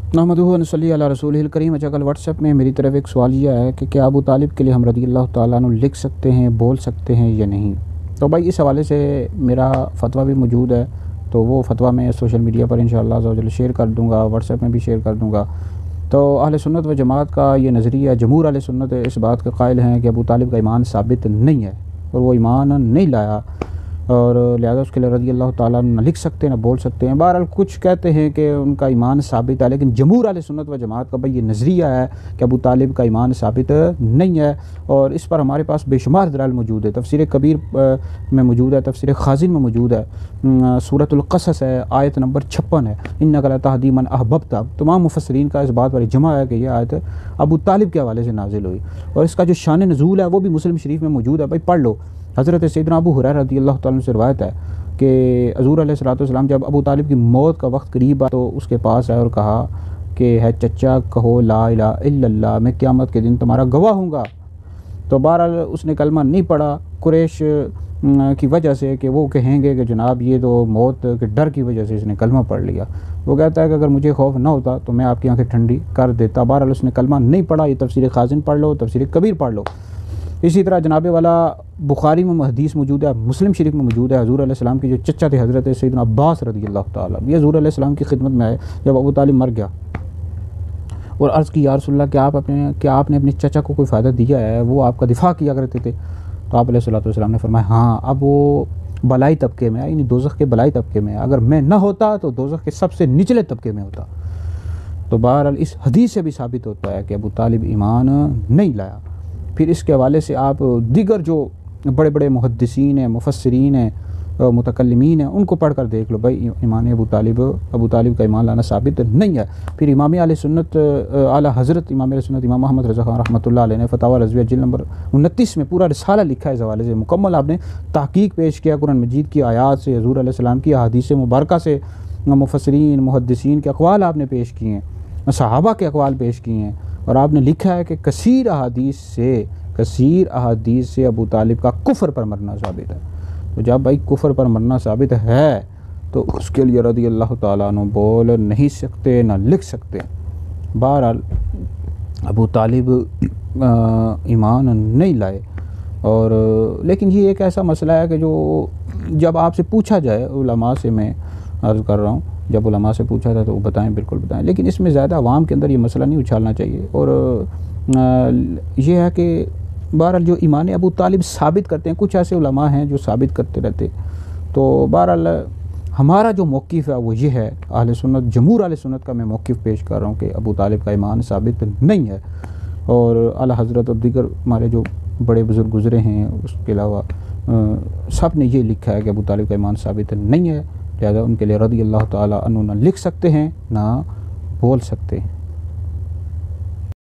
नहमदुहु व नसल्ली अला रसूलिहिल करीम। अच्छा, कल व्हाट्सएप में मेरी तरफ एक सवाल यह है कि क्या अबू तालिब के लिए हम रज़ी अल्लाह तआला अन्हु लिख सकते हैं, बोल सकते हैं या नहीं। तो भाई इस हवाले से मेरा फ़तवा भी मौजूद है, तो वो फ़तवा मैं सोशल मीडिया पर इंशाअल्लाह अज़्ज़ा वजल शेयर कर दूँगा, व्हाट्सएप में भी शेयर कर दूँगा। तो अहले सुन्नत व जमात का ये नज़रिया, जमहूर अहले सुन्नत इस बात के कायल हैं कि अबू तालिब का ईमान साबित नहीं है और वो ईमान नहीं लाया, और लिहाजा उसके लिए रज़ी अल्लाह ताला न लिख सकते हैं, न बोल सकते हैं। बहरहाल कुछ कहते हैं कि उनका ईमान साबित है, लेकिन जमहूर अहले सुन्नत व जमात का भाई ये नज़रिया है कि अबू तालिब का ईमान साबित नहीं है। और इस पर हमारे पास बेशुमार दलाइल मौजूद है। तफसीर कबीर में मौजूद है, तफसीर खाजिन में मौजूद है, सूरतुल क़सस है, आयत नंबर 56 है, इन्नका ला तहदी मन अहबब्ता। तमाम मुफस्सिरीन का इस बात पर इजमा है कि यह आयत अबू तालिब के हवाले से नाजिल हुई, और इसका जो शान नज़ूल है वो भी मुस्लिम शरीफ में मौजूद है। भाई पढ़ लो। हज़रत सैयदना अबू हुरैरा रज़ियल्लाहु तआला अन्हु से रवायत है कि हज़ूर अलैहिस्सलातु वस्सलाम जब अबू तालिब की मौत का वक्त करीब आया तो उसके पास आए और कहा कि है चचा, कहो ला इलाहा इल्लल्लाह, मैं क़यामत के दिन तुम्हारा गवाह हूँगा। तो बहरहाल उसने कलमा नहीं पढ़ा कुरैश की वजह से कि वो कहेंगे कि जनाब ये तो मौत के डर की वजह से इसने कलमा पढ़ लिया। वो कहता है कि अगर मुझे खौफ ना होता तो मैं आपकी आंखें ठंडी कर देता। बहरहाल उसने कलमा नहीं पढ़ा। ये तफसीर खाजिन पढ़ लो, तफसीर कबीर पढ़ लो। इसी तरह जनाब वाला बुखारी में हदीस मौजूद है, मुस्लिम शरीफ में मौजूद है। हज़ूर अलैहिस्सलाम के जो चचा थे हज़रत सैयदना अब्बास रज़ियल्लाहु ताला, ये हज़ूर अलैहिस्सलाम की खिदमत में आए जब अबू तालिब मर गया और अर्ज़ की या रसूलल्लाह क्या आपने अपने चचा को कोई फ़ायदा दिया है, वो आपका दिफा किया करते थे। तो आप अलैहिस्सलातु वस्सलाम ने फरमाया हाँ, अब वो बलाई तबके में है, यानी दोज़ख के बलाई तबके में है। अगर मैं न होता तो दोज़ख के सबसे निचले तबके में होता। तो बहरहाल इस हदीस से भी साबित होता है कि अबू तालिब ईमान नहीं लाया। फिर इसके हवाले से आप दीगर जो बड़े बड़े मुहद्दिसीन हैं, मुफस्सिरीन हैं, मुतकल्लिमीन हैं, उनको पढ़ कर देख लो। भाई ईमान अबू तालिब का ईमान लाना साबित नहीं है। फिर इमाम आले सुन्नत आला हज़रत इमाम आले सुन्नत इमाम अहमद रज़ा खान रहमतुल्लाह अलैह ने फतावा रज़विया जिल्द नंबर 29 में पूरा रिसाला लिखा है। इस हवाले से मुकम्मल आपने तहकीक पेश किया कुरान मजीद की आयात से, हज़ूर अलैहिस्सलाम की अहादीस मुबारका से, मुफस्सिरीन मुहद्दिसीन के अक़वाल आपने पेश किए हैं, सहाबा के अक़वाल पेश किए हैं, और आपने लिखा है कि कसीर अहादीस से अबू तालिब का कुफ़र पर मरना साबित है। तो जब भाई कुफ़र पर मरना साबित है तो उसके लिए रज़ी अल्लाह ताला अन्हु बोल नहीं सकते, ना लिख सकते। बहरहाल अबू तालिब ईमान नहीं लाए। और लेकिन ये एक ऐसा मसला है कि जो जब आपसे पूछा जाए, उलमा से मैं अर्ज़ कर रहा हूँ, जब उलमा से पूछा था तो वो बताएं, बिल्कुल बताएं, लेकिन इसमें ज़्यादा आवाम के अंदर ये मसला नहीं उछालना चाहिए। और ये है कि बहरहाल जो ईमान अबू तालिब साबित करते हैं, कुछ ऐसे उलमा हैं जो साबित करते रहते। तो बहरहाल हमारा जो मौक़िफ़ है वो ये है, अहले सुन्नत जमहूर अहले सुन्नत का मैं मौक़िफ़ पेश कर रहा हूँ कि अबू तालिब का ईमान साबित नहीं है। और आला हज़रत और दीगर हमारे जो बड़े बुज़ुर्ग गुज़रे हैं उसके अलावा सब ने ये लिखा है कि अबू तालिब का ईमान साबित नहीं है। लिहाजा उनके लिए रज़ी अल्लाह ताला अन्हु ना लिख सकते हैं, ना बोल सकते हैं।